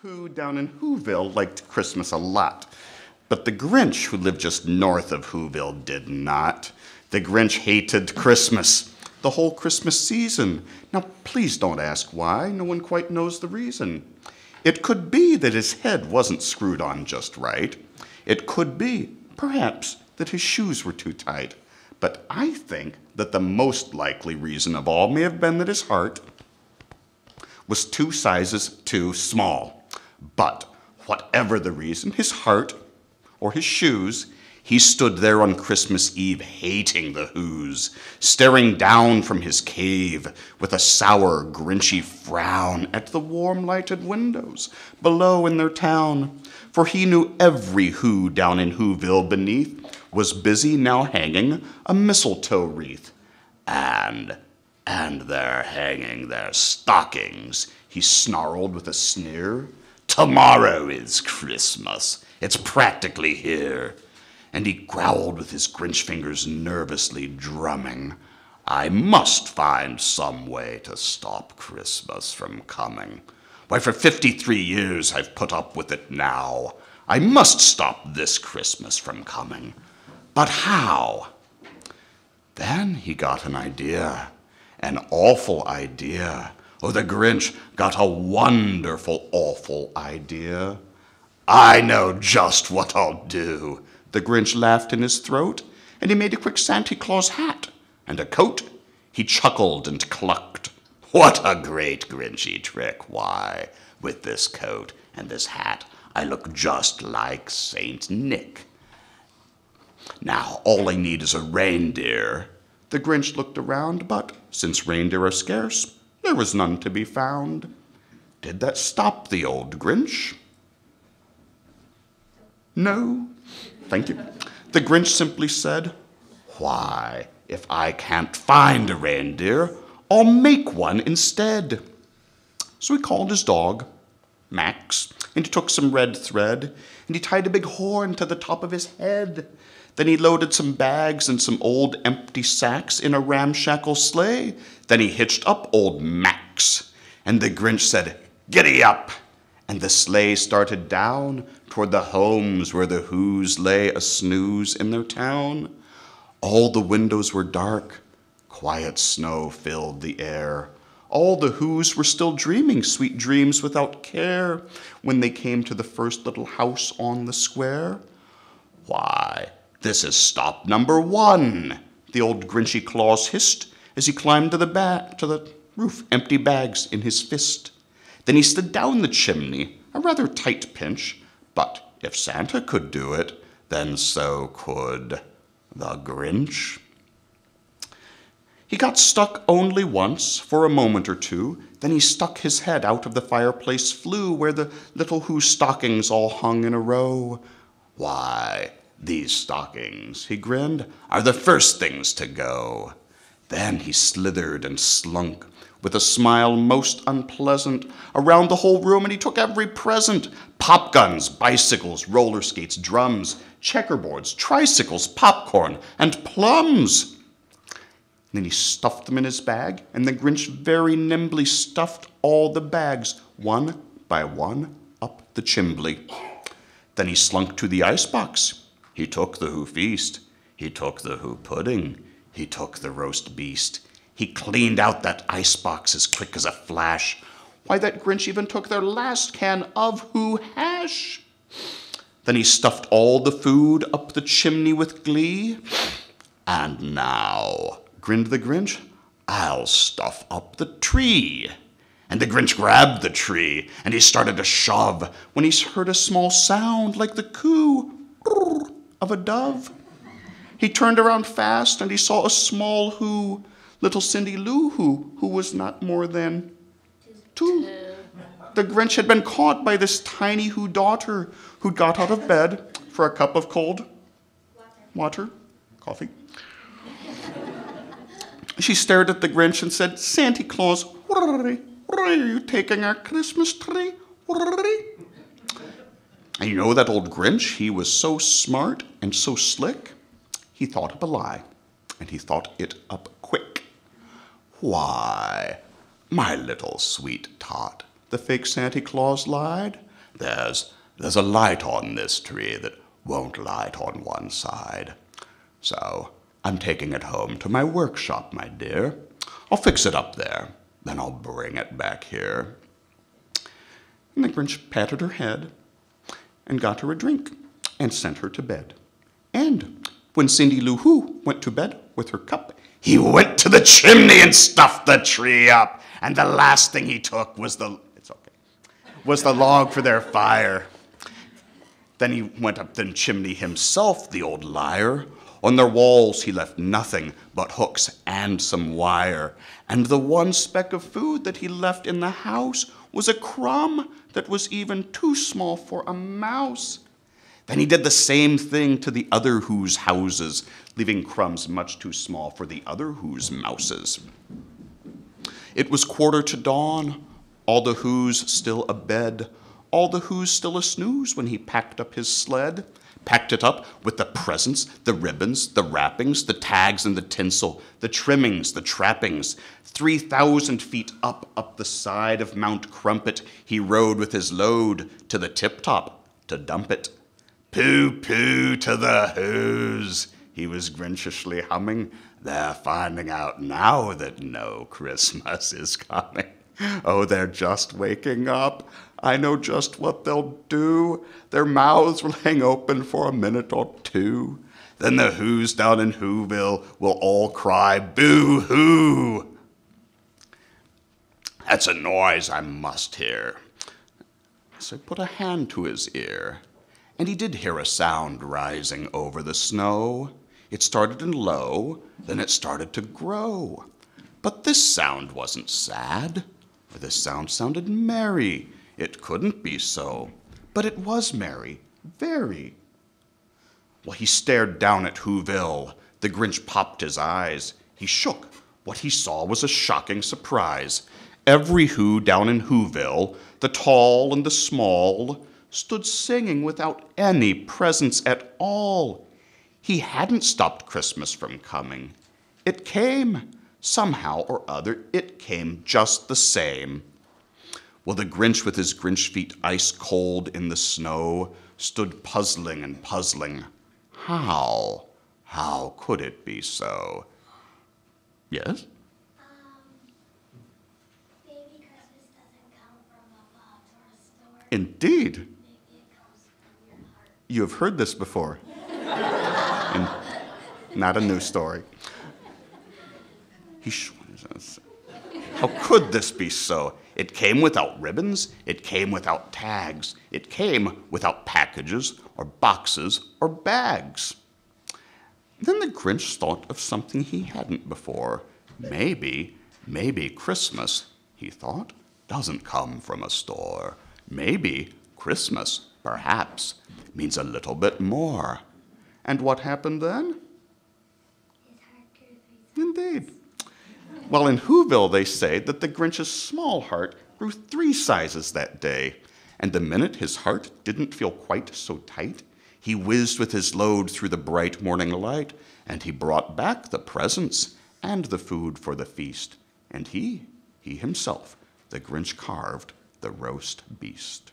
who down in Whoville liked Christmas a lot. But the Grinch, who lived just north of Whoville, did not. The Grinch hated Christmas, the whole Christmas season. Now, please don't ask why. No one quite knows the reason. It could be that his head wasn't screwed on just right. It could be, perhaps, that his shoes were too tight. But I think that the most likely reason of all may have been that his heart was 2 sizes too small. But whatever the reason, his heart or his shoes, he stood there on Christmas Eve hating the Who's, staring down from his cave with a sour, grinchy frown at the warm lighted windows below in their town. For he knew every Who down in Whoville beneath was busy now hanging a mistletoe wreath. And they're hanging their stockings, he snarled with a sneer. Tomorrow is Christmas. It's practically here. And he growled with his Grinch fingers nervously drumming. I must find some way to stop Christmas from coming. Why, for 53 years I've put up with it now. I must stop this Christmas from coming. But how? Then he got an idea, an awful idea. Oh, the Grinch got a wonderful, awful idea. I know just what I'll do. The Grinch laughed in his throat, and he made a quick Santa Claus hat and a coat. He chuckled and clucked. What a great Grinchy trick. Why, with this coat and this hat, I look just like Saint Nick. Now, all I need is a reindeer. The Grinch looked around, but since reindeer are scarce, there was none to be found. Did that stop the old Grinch? No. Thank you. The Grinch simply said, why, if I can't find a reindeer, I'll make one instead. So he called his dog, Max, and he took some red thread, and he tied a big horn to the top of his head. Then he loaded some bags and some old empty sacks in a ramshackle sleigh. Then he hitched up old Max, and the Grinch said, giddy up! And the sleigh started down toward the homes where the Who's lay a snooze in their town. All the windows were dark. Quiet snow filled the air. All the Who's were still dreaming sweet dreams without care when they came to the first little house on the square. Why, this is stop number 1, the old Grinchy Claus hissed as he climbed to the roof, empty bags in his fist. Then he slid down the chimney, a rather tight pinch, but if Santa could do it, then so could the Grinch. He got stuck only once, for a moment or two. Then he stuck his head out of the fireplace flue where the little Who stockings all hung in a row. Why, these stockings, he grinned, are the first things to go. Then he slithered and slunk, with a smile most unpleasant, around the whole room, and he took every present. Pop guns, bicycles, roller skates, drums, checkerboards, tricycles, popcorn, and plums. Then he stuffed them in his bag, and the Grinch very nimbly stuffed all the bags, one by one, up the chimbley. Then he slunk to the icebox. He took the Who feast. He took the Who pudding. He took the roast beast. He cleaned out that icebox as quick as a flash. Why, that Grinch even took their last can of Who hash. Then he stuffed all the food up the chimney with glee. And now, grinned the Grinch, I'll stuff up the tree. And the Grinch grabbed the tree, and he started to shove when he heard a small sound like the coo of a dove. He turned around fast, and he saw a small Who, little Cindy Lou who was not more than 2. The Grinch had been caught by this tiny Who daughter who got out of bed for a cup of cold water, coffee. She stared at the Grinch and said, Santa Claus, where are you taking our Christmas tree? And you know that old Grinch, he was so smart and so slick, he thought up a lie, and he thought it up quick. Why, my little sweet tot, the fake Santa Claus lied, There's a light on this tree that won't light on one side. So I'm taking it home to my workshop, my dear. I'll fix it up there, then I'll bring it back here." And the Grinch patted her head and got her a drink and sent her to bed. And when Cindy Lou Who went to bed with her cup, he went to the chimney and stuffed the tree up. And the last thing he took was the log for their fire. Then he went up the chimney himself, the old liar. On their walls he left nothing but hooks and some wire. And the one speck of food that he left in the house was a crumb that was even too small for a mouse. Then he did the same thing to the other Who's houses, leaving crumbs much too small for the other Who's mouses. It was 1:45, all the Who's still abed, all the Who's still a snooze when he packed up his sled. Packed it up with the presents, the ribbons, the wrappings, the tags and the tinsel, the trimmings, the trappings. 3,000 feet up the side of Mount Crumpet, he rode with his load to the tip-top to dump it. "Pooh-pooh to the Who's," he was grinchishly humming. "They're finding out now that no Christmas is coming. Oh, they're just waking up. I know just what they'll do. Their mouths will hang open for a minute or two. Then the Who's down in Whoville will all cry, 'Boo-hoo!' That's a noise I must hear." So he put a hand to his ear, and he did hear a sound rising over the snow. It started in low, then it started to grow. But this sound wasn't sad, for this sound sounded merry. It couldn't be so, but it was merry, very. Well, he stared down at Whoville. The Grinch popped his eyes. He shook. What he saw was a shocking surprise. Every Who down in Whoville, the tall and the small, stood singing without any presents at all. He hadn't stopped Christmas from coming. It came. Somehow or other, it came just the same. Well, the Grinch with his Grinch feet ice cold in the snow stood puzzling and puzzling. How could it be so? Yes? Maybe Christmas doesn't come from a box or a store. Indeed. Maybe it comes from your heart. You have heard this before. And not a new story. How could this be so? It came without ribbons. It came without tags. It came without packages or boxes or bags. Then the Grinch thought of something he hadn't before. Maybe Christmas, he thought, doesn't come from a store. Maybe Christmas, perhaps, means a little bit more. And what happened then? His heart grew 3 Indeed. Well, in Whoville, they say that the Grinch's small heart grew 3 sizes that day. And the minute his heart didn't feel quite so tight, he whizzed with his load through the bright morning light, and he brought back the presents and the food for the feast. And he himself, the Grinch, carved the roast beast.